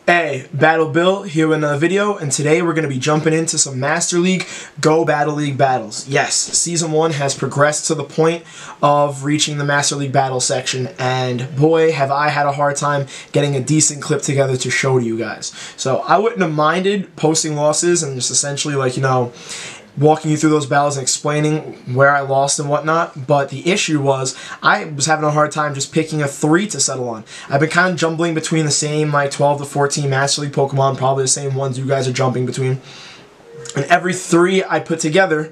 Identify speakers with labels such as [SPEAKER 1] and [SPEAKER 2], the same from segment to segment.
[SPEAKER 1] Hey, Battle Bill here with another video, and today we're going to be jumping into some Master League Go Battle League battles. Yes, Season 1 has progressed to the point of reaching the Master League battle section, and boy, have I had a hard time getting a decent clip together to show to you guys. So I wouldn't have minded posting losses and just essentially walking you through those battles and explaining where I lost and whatnot, but the issue was I was having a hard time just picking a 3 to settle on. I've been kind of jumbling between the same 12 to 14 Master League Pokemon, probably the same ones you guys are jumping between, and every 3 I put together,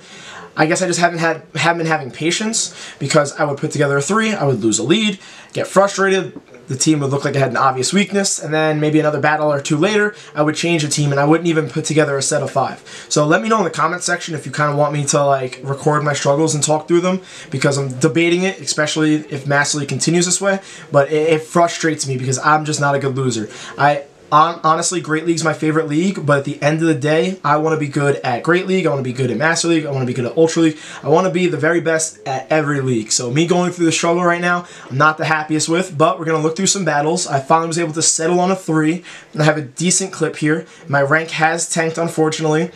[SPEAKER 1] I guess I just haven't been having patience, because I would put together a 3, I would lose a lead, get frustrated, the team would look like it had an obvious weakness, and then maybe another battle or 2 later, I would change the team and I wouldn't even put together a set of 5. So let me know in the comment section if you kind of want me to record my struggles and talk through them, because I'm debating it, especially if Master League continues this way, but it frustrates me because I'm just not a good loser. Honestly, Great League's my favorite league, but at the end of the day, I want to be good at Great League, I want to be good at Master League, I want to be good at Ultra League, I want to be the very best at every league. So me going through the struggle right now, I'm not the happiest with, but we're going to look through some battles. I finally was able to settle on a 3, and I have a decent clip here. My rank has tanked, unfortunately.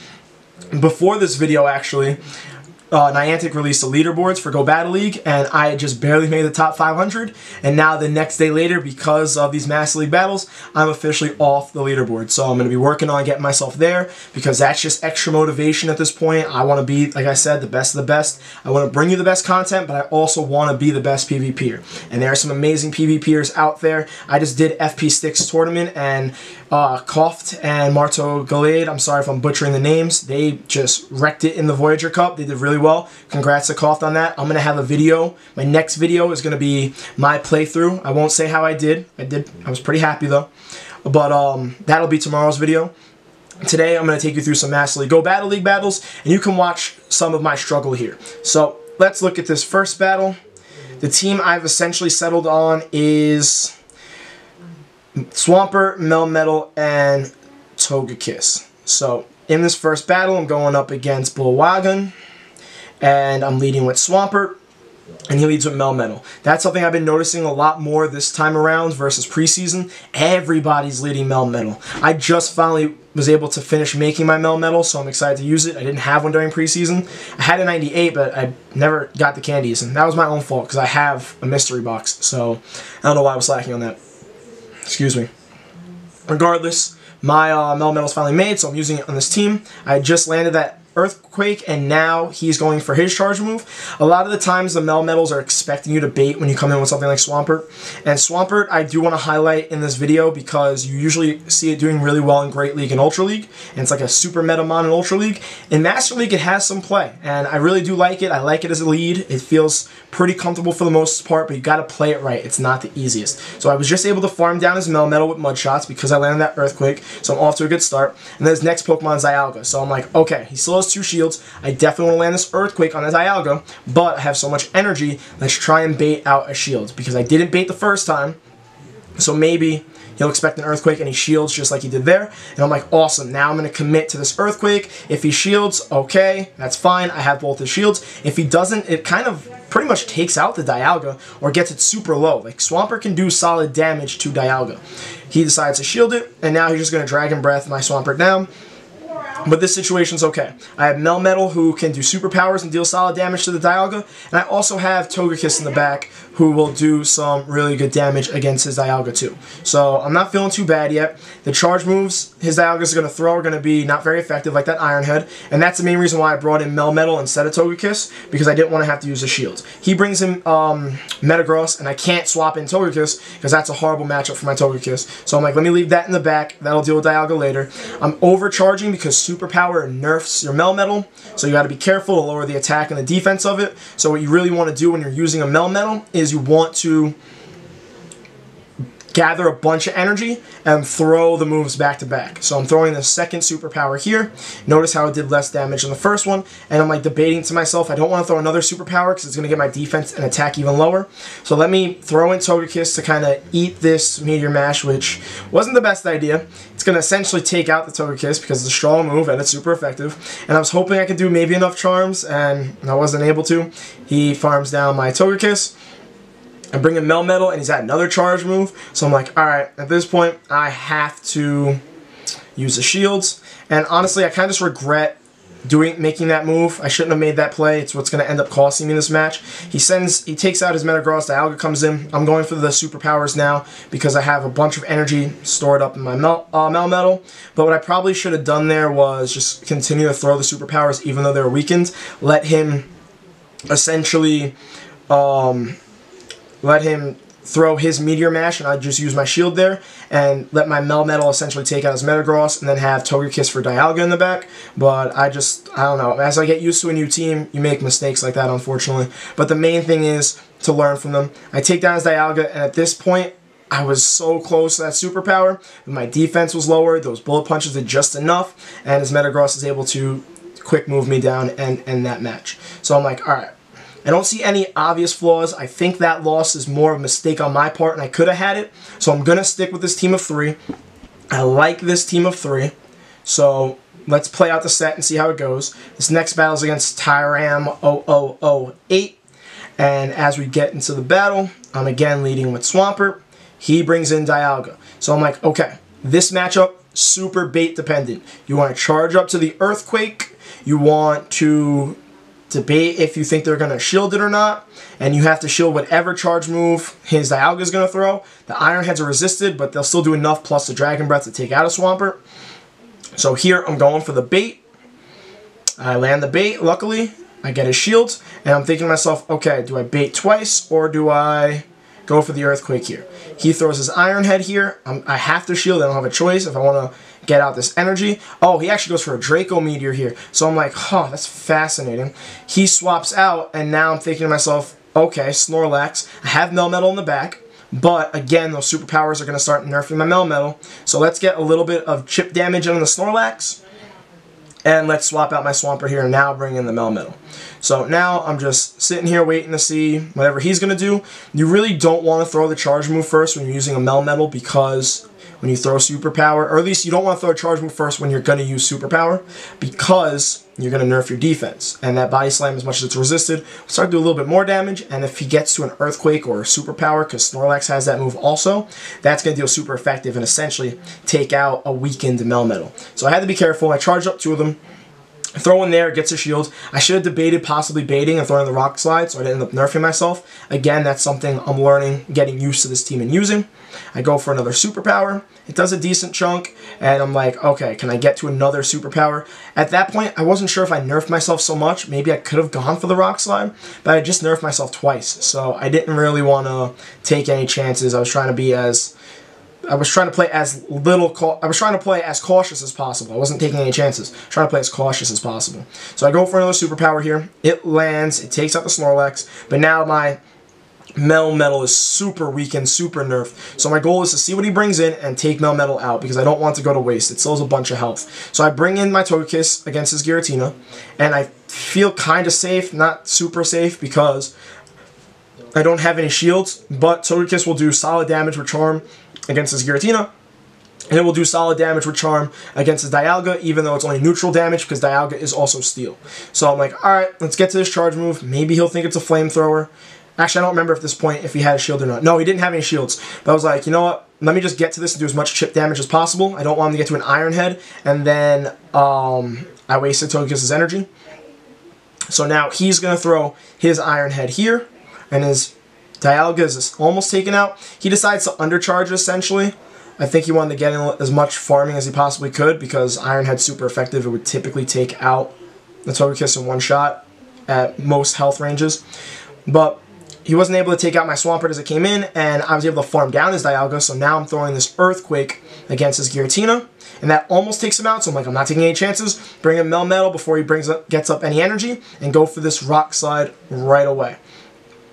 [SPEAKER 1] Before this video, actually, Niantic released the leaderboards for Go Battle League, and I just barely made the top 500, and now the next day later, because of these Master League battles, I'm officially off the leaderboard. So I'm going to be working on getting myself there, because that's just extra motivation at this point. I want to be, like I said, the best of the best. I want to bring you the best content, but I also want to be the best PvPer. And there are some amazing PvPers out there. I just did FP Sticks tournament, and Koft and Marto Galade, I'm sorry if I'm butchering the names, they just wrecked it in the Voyager Cup. They did really well. Congrats to Koft on that. I'm going to have a video. My next video is going to be my playthrough. I won't say how I did. I was pretty happy though. But that'll be tomorrow's video. Today I'm going to take you through some Master League Go Battle League battles, and you can watch some of my struggle here. So let's look at this first battle. The team I've essentially settled on is Swampert, Melmetal, and Togekiss. So in this first battle, I'm going up against Bullwagon, and I'm leading with Swampert, and he leads with Melmetal. That's something I've been noticing a lot more this time around versus preseason. Everybody's leading Melmetal. I just finally was able to finish making my Melmetal, so I'm excited to use it. I didn't have one during preseason. I had a 98, but I never got the candies, and that was my own fault because I have a mystery box, so I don't know why I was slacking on that. Excuse me. Regardless, my Melmetal's finally made, so I'm using it on this team. I just landed that Earthquake, and now he's going for his charge move. A lot of the times the Melmetals are expecting you to bait when you come in with something like Swampert. And Swampert I do want to highlight in this video because you usually see it doing really well in Great League and Ultra League, and it's like a super meta mon in Ultra League. In Master League it has some play, and I really do like it. I like it as a lead. It feels pretty comfortable for the most part, but you got to play it right. It's not the easiest. So I was just able to farm down his Melmetal with Mud Shots because I landed that Earthquake, so I'm off to a good start. And then his next Pokemon is Dialga, so I'm like, okay, he still has 2 shields. I definitely want to land this Earthquake on his Dialga, but I have so much energy, let's try and bait out a shield, because I didn't bait the first time, so maybe he'll expect an Earthquake and he shields just like he did there. And I'm like, awesome, now I'm going to commit to this Earthquake. If he shields, okay, that's fine. I have both his shields. If he doesn't, it kind of pretty much takes out the Dialga or gets it super low. Like, Swampert can do solid damage to Dialga. He decides to shield it, and now he's just going to Dragon Breath my Swampert down. But this situation's okay. I have Melmetal, who can do superpowers and deal solid damage to the Dialga, and I also have Togekiss in the back, who will do some really good damage against his Dialga too. So I'm not feeling too bad yet. The charge moves his Dialgas are going to throw are going to be not very effective, like that Iron Head, and that's the main reason why I brought in Melmetal instead of Togekiss, because I didn't want to have to use the shield. He brings in Metagross, and I can't swap in Togekiss, because that's a horrible matchup for my Togekiss. So I'm like, let me leave that in the back. That'll deal with Dialga later. I'm overcharging because Superpower nerfs your Melmetal, so you got to be careful to lower the attack and the defense of it. So what you really want to do when you're using a Melmetal is you want to gather a bunch of energy and throw the moves back to back. So I'm throwing the second superpower here. Notice how it did less damage than the first one, and I'm like debating to myself, I don't want to throw another superpower because it's going to get my defense and attack even lower. So let me throw in Togekiss to kind of eat this Meteor Mash, which wasn't the best idea. It's going to essentially take out the Togekiss because it's a strong move and it's super effective. And I was hoping I could do maybe enough charms, and I wasn't able to. He farms down my Togekiss. I bring in Melmetal, and he's at another charge move. So I'm like, alright, at this point, I have to use the shields. And honestly, I kind of just regret making that move. I shouldn't have made that play. It's what's going to end up costing me this match. He takes out his Metagross, Dialga comes in. I'm going for the superpowers now because I have a bunch of energy stored up in my Melmetal. But what I probably should have done there was just continue to throw the superpowers even though they were weakened. Let him essentially throw his Meteor Mash, and I'd just use my shield there, and let my Melmetal essentially take out his Metagross, and then have Togekiss for Dialga in the back. But I don't know, as I get used to a new team, you make mistakes like that, unfortunately. But the main thing is to learn from them. I take down his Dialga, and at this point, I was so close to that superpower. My defense was lowered, those bullet punches did just enough, and his Metagross is able to quick move me down and end that match. So I'm like, alright. I don't see any obvious flaws. I think that loss is more of a mistake on my part, and I could have had it. So I'm going to stick with this team of 3. I like this team of 3. So let's play out the set and see how it goes. This next battle is against Tyram 0008. And as we get into the battle, I'm again leading with Swampert. He brings in Dialga. So I'm like, okay, this matchup, super bait dependent. You want to charge up to the Earthquake. You want to debate if you think they're going to shield it or not, and you have to shield whatever charge move his Dialga is going to throw. The Iron Heads are resisted, but they'll still do enough plus the Dragon Breath to take out a Swampert. So here I'm going for the bait. I land the bait, luckily. I get his shield, and I'm thinking to myself, okay, do I bait twice, or do I go for the Earthquake here? He throws his Iron Head here. I have to shield. I don't have a choice if I want to get out this energy. Oh, he actually goes for a Draco Meteor here. So I'm like, huh, that's fascinating. He swaps out, and now I'm thinking to myself, okay, Snorlax. I have Melmetal in the back, but again, those superpowers are going to start nerfing my Melmetal. So let's get a little bit of chip damage on the Snorlax, and let's swap out my Swampert here and now bring in the Melmetal. So now I'm just sitting here waiting to see whatever he's going to do. You really don't want to throw the charge move first when you're using a Melmetal, because when you throw superpower, or at least you don't want to throw a charge move first when you're going to use superpower, because you're going to nerf your defense. And that body slam, as much as it's resisted, will start to do a little bit more damage. And if he gets to an Earthquake or a superpower, because Snorlax has that move also, that's going to deal super effective and essentially take out a weakened Melmetal. So I had to be careful. I charged up 2 of them. Throw in there, gets a shield. I should have debated possibly baiting and throwing the Rock Slide, so I didn't end up nerfing myself. Again, that's something I'm learning, getting used to this team and using. I go for another superpower. It does a decent chunk, and I'm like, okay, can I get to another superpower? At that point, I wasn't sure if I nerfed myself so much. Maybe I could have gone for the Rock Slide, but I just nerfed myself twice, so I didn't really want to take any chances. I was trying to play as cautious as possible. I wasn't taking any chances. Trying to play as cautious as possible. So I go for another superpower here. It lands. It takes out the Snorlax. But now my Melmetal is super weakened, super nerfed. So my goal is to see what he brings in and take Melmetal out, because I don't want to go to waste. It still has a bunch of health. So I bring in my Togekiss against his Giratina, and I feel kind of safe, not super safe, because I don't have any shields, but Togekiss will do solid damage with Charm against his Giratina, and it will do solid damage with Charm against his Dialga, even though it's only neutral damage, because Dialga is also Steel. So I'm like, alright, let's get to this charge move. Maybe he'll think it's a Flamethrower. Actually, I don't remember at this point if he had a shield or not. No, he didn't have any shields. But I was like, you know what? Let me just get to this and do as much chip damage as possible. I don't want him to get to an Iron Head, and then I wasted Togekiss's energy. So now he's going to throw his Iron Head here, and his Dialga is almost taken out. He decides to undercharge, essentially. I think he wanted to get in as much farming as he possibly could, because Iron Head's super effective. It would typically take out the Togekiss in one shot at most health ranges. But he wasn't able to take out my Swampert as it came in, and I was able to farm down his Dialga, so now I'm throwing this Earthquake against his Giratina, and that almost takes him out, so I'm like, I'm not taking any chances. Bring in Melmetal before he gets up any energy, and go for this Rock Slide right away.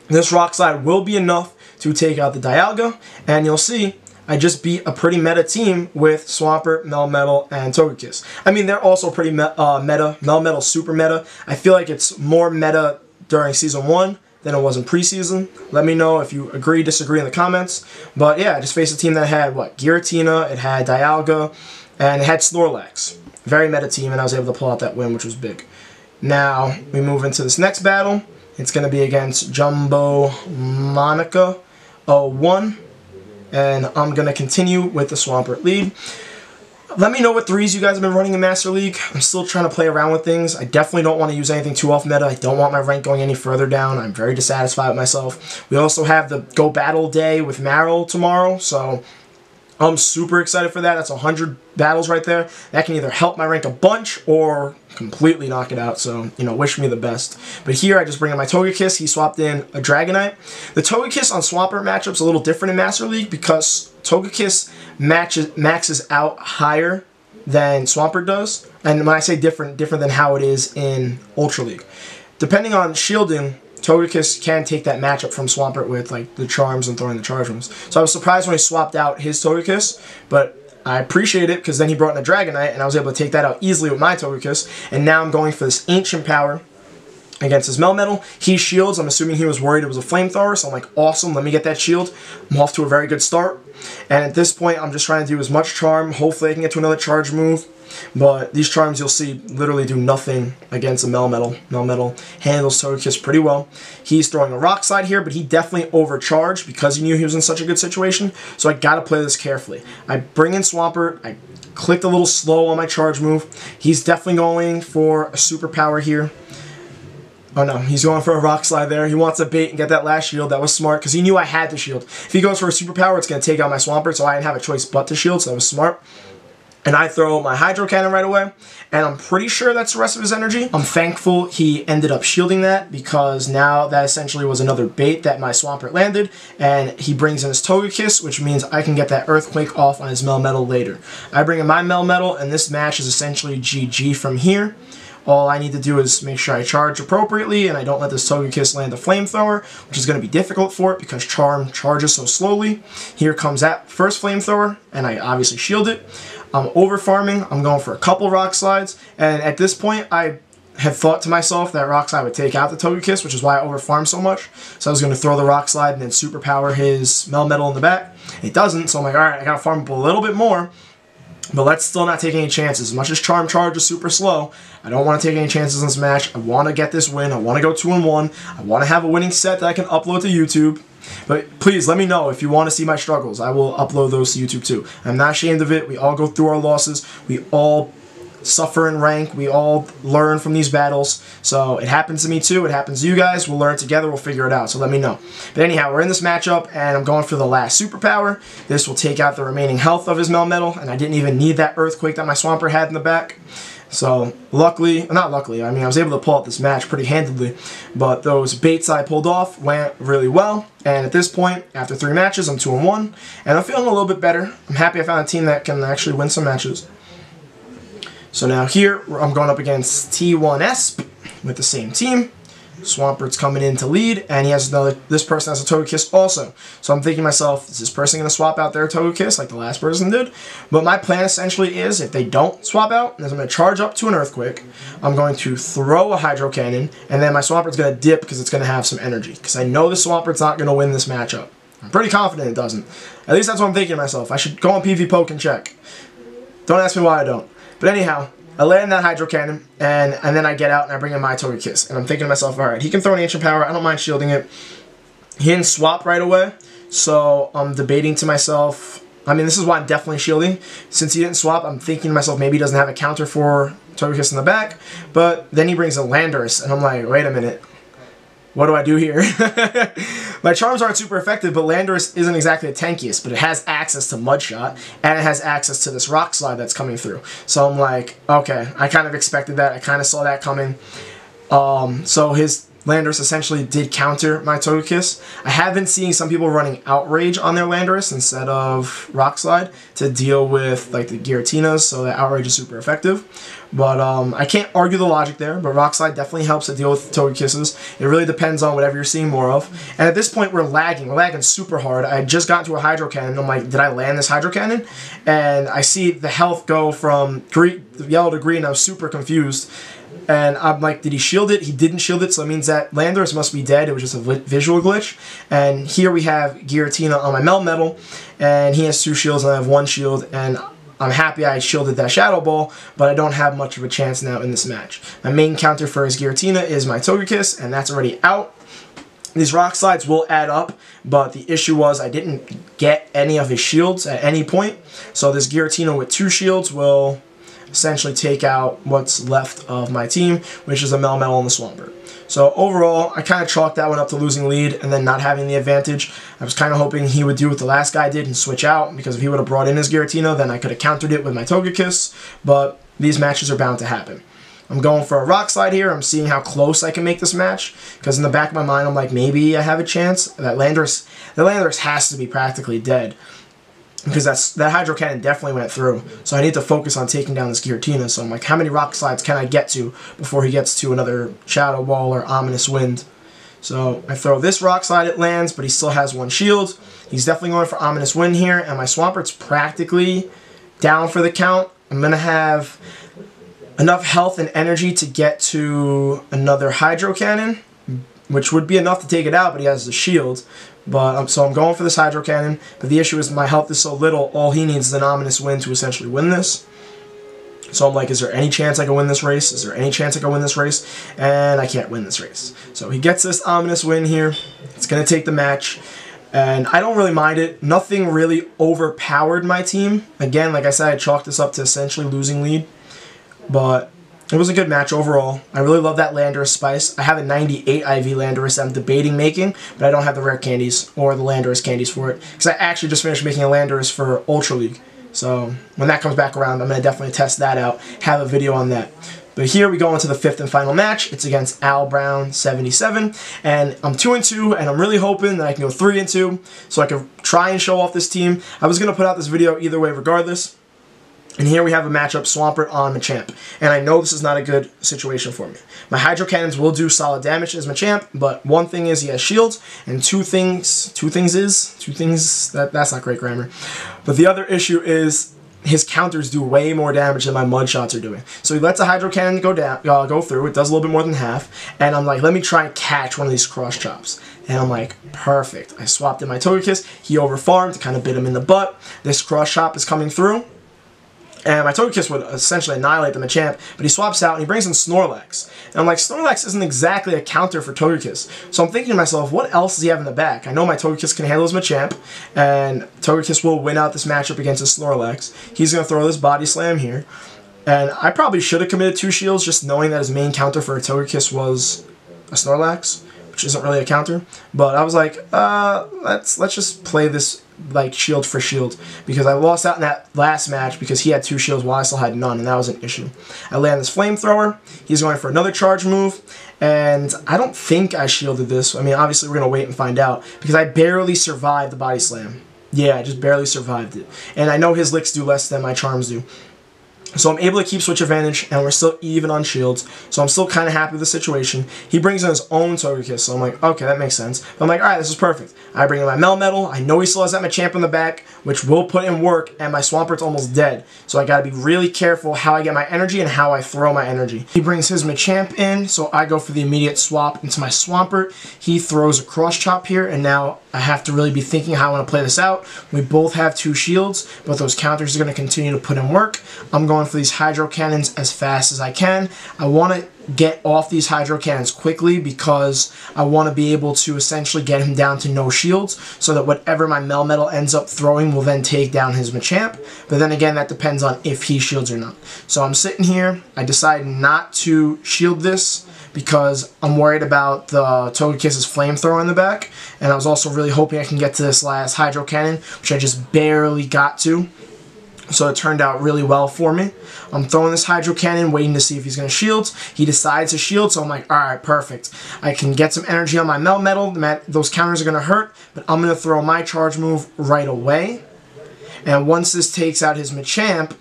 [SPEAKER 1] This Rock Slide will be enough to take out the Dialga, and you'll see I just beat a pretty meta team with Swampert, Melmetal, and Togekiss. I mean, they're also pretty meta. Melmetal's super meta. I feel like it's more meta during Season 1 than it was in preseason. Let me know if you agree, disagree in the comments. But yeah, I just faced a team that had, what, Giratina, it had Dialga, and it had Snorlax. Very meta team, and I was able to pull out that win, which was big. Now, we move into this next battle. It's going to be against Jumbo Monica. 0-1. And I'm going to continue with the Swampert lead. Let me know what threes you guys have been running in Master League. I'm still trying to play around with things. I definitely don't want to use anything too off meta. I don't want my rank going any further down. I'm very dissatisfied with myself. We also have the Go Battle Day with Marrow tomorrow, so I'm super excited for that. That's 100 battles right there. That can either help my rank a bunch or completely knock it out. So, you know, wish me the best. But here I just bring in my Togekiss. He swapped in a Dragonite. The Togekiss on Swampert matchup's a little different in Master League because Togekiss maxes out higher than Swampert does. And when I say different than how it is in Ultra League. Depending on shielding, Togekiss can take that matchup from Swampert with like the charms and throwing the charge moves. So I was surprised when he swapped out his Togekiss, but I appreciate it because then he brought in a Dragonite and I was able to take that out easily with my Togekiss. And now I'm going for this Ancient Power against his Melmetal. He shields. I'm assuming he was worried it was a Flamethrower, so I'm like, awesome, let me get that shield. I'm off to a very good start. And at this point, I'm just trying to do as much charm. Hopefully I can get to another charge move. But these charms, you'll see, literally do nothing against a Melmetal. Melmetal handles Togekiss pretty well. He's throwing a Rock Slide here, but he definitely overcharged because he knew he was in such a good situation. So I got to play this carefully. I bring in Swampert. I clicked a little slow on my charge move. He's definitely going for a superpower here. Oh no, he's going for a Rock Slide there. He wants to bait and get that last shield. That was smart because he knew I had to shield. If he goes for a superpower, it's going to take out my Swampert, so I didn't have a choice but to shield, so that was smart. And I throw my Hydro Cannon right away, and I'm pretty sure that's the rest of his energy. I'm thankful he ended up shielding that because now that essentially was another bait that my Swampert landed, and he brings in his Togekiss, which means I can get that Earthquake off on his Melmetal later. I bring in my Melmetal, and this match is essentially GG from here. All I need to do is make sure I charge appropriately and I don't let this Togekiss land a Flamethrower, which is going to be difficult for it because Charm charges so slowly. Here comes that first Flamethrower, and I obviously shield it. I'm over farming. I'm going for a couple Rock Slides, and at this point I had thought to myself that Rock Slide would take out the Togekiss, which is why I over farmed so much. So I was going to throw the Rock Slide and then superpower his Melmetal in the back. It doesn't, so I'm like, alright, I gotta farm up a little bit more. But let's still not take any chances. As much as Charm Charge is super slow, I don't want to take any chances in this match. I want to get this win. I want to go 2-1. I want to have a winning set that I can upload to YouTube. But please, let me know if you want to see my struggles. I will upload those to YouTube too. I'm not ashamed of it. We all go through our losses. We all suffer in rank. We all learn from these battles. So it happens to me too. It happens to you guys. We'll learn together. We'll figure it out. So let me know. But anyhow, we're in this matchup, and I'm going for the last superpower. This will take out the remaining health of his Melmetal, and I didn't even need that Earthquake that my Swampert had in the back. So luckily, not luckily, I mean, I was able to pull out this match pretty handedly, but those baits I pulled off went really well. And at this point, after 3 matches, I'm 2-1, and I'm feeling a little bit better. I'm happy I found a team that can actually win some matches. So now here, I'm going up against T1S with the same team. Swampert's coming in to lead, and he has this person has a Togekiss also. So I'm thinking to myself, is this person going to swap out their Togekiss like the last person did? But my plan essentially is, if they don't swap out, is I'm going to charge up to an Earthquake, I'm going to throw a Hydro Cannon, and then my Swampert's going to dip because it's going to have some energy. Because I know the Swampert's not going to win this matchup. I'm pretty confident it doesn't. At least that's what I'm thinking to myself. I should go on PV Poke and check. Don't ask me why I don't. But anyhow, I land that Hydro Cannon, and then I get out and I bring in my Togekiss. And I'm thinking to myself, alright, he can throw an Ancient Power. I don't mind shielding it. He didn't swap right away, so I'm debating to myself. I mean, this is why I'm definitely shielding. Since he didn't swap, I'm thinking to myself, maybe he doesn't have a counter for Togekiss in the back. But then he brings a Landorus, and I'm like, wait a minute. What do I do here? My charms aren't super effective, but Landorus isn't exactly the tankiest, but it has access to Mud Shot, and it has access to this Rock Slide that's coming through. So I'm like, okay, I kind of expected that. I kind of saw that coming. So his Landorus essentially did counter my Togekiss. I have been seeing some people running Outrage on their Landorus instead of Rock Slide to deal with like the Giratinas, so that Outrage is super effective. But I can't argue the logic there, but Rock Slide definitely helps to deal with Togekisses. It really depends on whatever you're seeing more of. And at this point, we're lagging. We're lagging super hard. I just got into a Hydro Cannon, and I'm like, did I land this Hydro Cannon? And I see the health go from yellow to green. I was super confused. And I'm like, did he shield it? He didn't shield it, so that means that Landorus must be dead. It was just a visual glitch. And here we have Giratina on my Melmetal, and he has 2 shields, and I have 1 shield, and I'm happy I shielded that Shadow Ball, but I don't have much of a chance now in this match. My main counter for his Giratina is my Togekiss, and that's already out. These rock slides will add up, but the issue was I didn't get any of his shields at any point. So this Giratina with 2 shields will essentially take out what's left of my team, which is a Melmetal and the Swampert. So overall, I kind of chalked that one up to losing lead and then not having the advantage. I was kind of hoping he would do what the last guy did and switch out, because if he would have brought in his Giratina, then I could have countered it with my Togekiss, but these matches are bound to happen. I'm going for a rock slide here. I'm seeing how close I can make this match, because in the back of my mind, I'm like, maybe I have a chance. That Landorus has to be practically dead, because that Hydro Cannon definitely went through. So I need to focus on taking down this Giratina. So I'm like, how many rock slides can I get to before he gets to another Shadow Ball or Ominous Wind? So I throw this rock slide, it lands, but he still has 1 shield. He's definitely going for Ominous Wind here, and my Swampert's practically down for the count. I'm going to have enough health and energy to get to another Hydro Cannon, which would be enough to take it out, but he has the shield. But so I'm going for this Hydro Cannon, but the issue is my health is so little, all he needs is an Ominous Wind to essentially win this. So I'm like, is there any chance I can win this race? Is there any chance I can win this race? And I can't win this race. So he gets this Ominous Wind here. It's going to take the match. And I don't really mind it. Nothing really overpowered my team. Again, like I said, I chalked this up to essentially losing lead. But it was a good match overall. I really love that Landorus Spice. I have a 98 IV Landorus I'm debating making, but I don't have the rare candies or the Landorus candies for it, because I actually just finished making a Landorus for Ultra League. So when that comes back around, I'm going to definitely test that out, have a video on that. But here we go into the 5th and final match. It's against Al Brown 77, and I'm 2-2, and I'm really hoping that I can go 3-2, so I can try and show off this team. I was going to put out this video either way regardless. And here we have a matchup, Swampert on Machamp. And I know this is not a good situation for me. My Hydro Cannons will do solid damage as Machamp, but one thing is he has shields, and two things, that's not great grammar. But the other issue is his counters do way more damage than my mud shots are doing. So he lets a Hydro Cannon go through, it does a little bit more than half, and I'm like, let me try and catch one of these cross chops. And I'm like, perfect. I swapped in my Togekiss, he overfarmed to kind of bit him in the butt. This cross chop is coming through. And my Togekiss would essentially annihilate the Machamp, but he swaps out and he brings in Snorlax. And I'm like, Snorlax isn't exactly a counter for Togekiss. So I'm thinking to myself, what else does he have in the back? I know my Togekiss can handle his Machamp, and Togekiss will win out this matchup against his Snorlax. He's going to throw this Body Slam here. And I probably should have committed 2 shields, just knowing that his main counter for a Togekiss was a Snorlax, which isn't really a counter. But I was like, let's just play this like shield for shield, because I lost out in that last match because he had 2 shields while I still had none, and that was an issue. I land this Flamethrower. He's going for another charge move, and I don't think I shielded this. I mean, obviously we're going to wait and find out, because I barely survived the Body Slam. Yeah, I just barely survived it. And I know his licks do less than my charms do. So I'm able to keep switch advantage, and we're still even on shields. So I'm still kind of happy with the situation. He brings in his own Togekiss, so I'm like, okay, that makes sense. But I'm like, alright, this is perfect. I bring in my Melmetal. I know he still has that Machamp in the back, which will put in work, and my Swampert's almost dead. So I gotta be really careful how I get my energy and how I throw my energy. He brings his Machamp in, so I go for the immediate swap into my Swampert. He throws a Cross Chop here, and now I have to really be thinking how I want to play this out. We both have 2 shields, but those counters are going to continue to put in work. I'm going for these Hydro Cannons as fast as I can. I want to get off these Hydro Cannons quickly because I want to be able to essentially get him down to no shields, so that whatever my Melmetal ends up throwing will then take down his Machamp. But then again, that depends on if he shields or not. So I'm sitting here. I decide not to shield this because I'm worried about the Togekiss's Flamethrower in the back, and I was also really hoping I can get to this last Hydro Cannon, which I just barely got to. So it turned out really well for me. I'm throwing this Hydro Cannon, waiting to see if he's going to shield. He decides to shield, so I'm like, alright, perfect. I can get some energy on my Melmetal. Those counters are going to hurt, but I'm going to throw my charge move right away. And once this takes out his Machamp,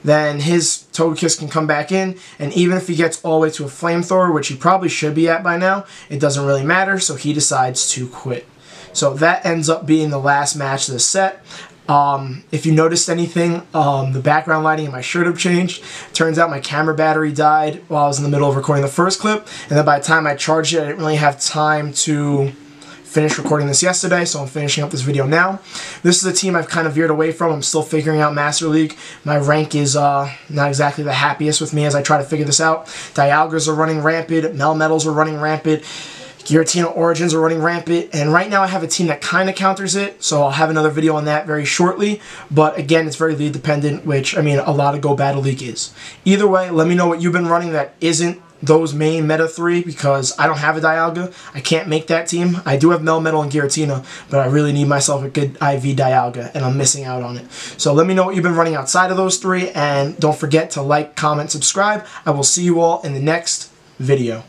[SPEAKER 1] then his Togekiss can come back in, and even if he gets all the way to a Flamethrower, which he probably should be at by now, it doesn't really matter, so he decides to quit. So that ends up being the last match of the set. If you noticed anything, the background lighting in my shirt have changed. Turns out my camera battery died while I was in the middle of recording the first clip, and then by the time I charged it, I didn't really have time to finished recording this yesterday, so I'm finishing up this video now. This is a team I've kind of veered away from. I'm still figuring out Master League. My rank is not exactly the happiest with me as I try to figure this out. Dialgas are running rampant. Melmetals are running rampant. Giratina Origins are running rampant, and right now I have a team that kind of counters it, so I'll have another video on that very shortly. But again, it's very lead dependent, which, I mean, a lot of Go Battle League is. Either way, let me know what you've been running that isn't those main meta 3, because I don't have a Dialga. I can't make that team. I do have Melmetal and Giratina, but I really need myself a good IV Dialga, and I'm missing out on it. So let me know what you've been running outside of those 3, and don't forget to like, comment, subscribe. I will see you all in the next video.